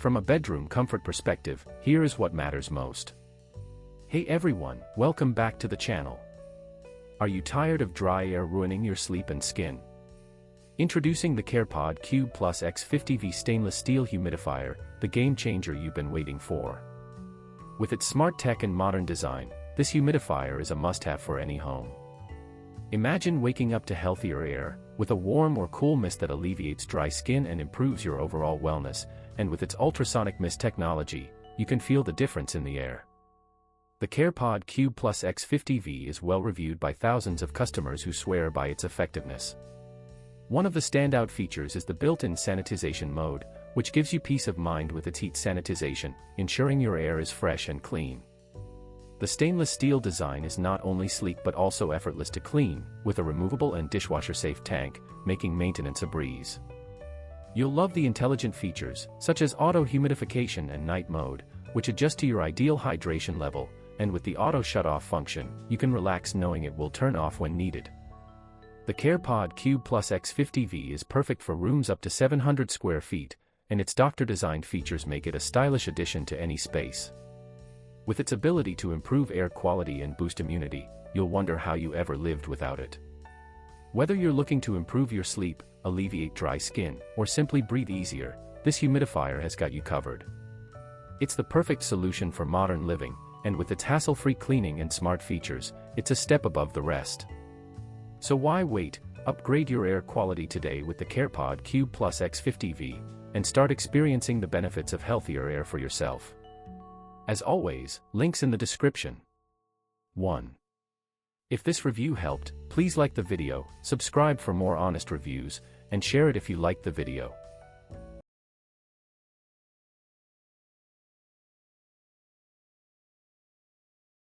From a bedroom comfort perspective, here is what matters most. Hey everyone, welcome back to the channel. Are you tired of dry air ruining your sleep and skin? Introducing the Carepod Cube Plus X50V stainless steel humidifier, the game changer you've been waiting for. With its smart tech and modern design, this humidifier is a must-have for any home. Imagine waking up to healthier air, with a warm or cool mist that alleviates dry skin and improves your overall wellness, and with its ultrasonic mist technology, you can feel the difference in the air. The Carepod Cube Plus X50V is well reviewed by thousands of customers who swear by its effectiveness. One of the standout features is the built-in sanitization mode, which gives you peace of mind with its heat sanitization, ensuring your air is fresh and clean. The stainless steel design is not only sleek but also effortless to clean, with a removable and dishwasher-safe tank, making maintenance a breeze. You'll love the intelligent features, such as auto humidification and night mode, which adjust to your ideal hydration level, and with the auto shut-off function, you can relax knowing it will turn off when needed. The Carepod Cube Plus X50V is perfect for rooms up to 700 square feet, and its doctor-designed features make it a stylish addition to any space. With its ability to improve air quality and boost immunity, you'll wonder how you ever lived without it. Whether you're looking to improve your sleep, alleviate dry skin, or simply breathe easier, this humidifier has got you covered. It's the perfect solution for modern living, and with its hassle-free cleaning and smart features, it's a step above the rest. So why wait? Upgrade your air quality today with the Carepod Cube Plus X50V, and start experiencing the benefits of healthier air for yourself. As always, links in the description. 1. If this review helped, please like the video, subscribe for more honest reviews, and share it if you liked the video.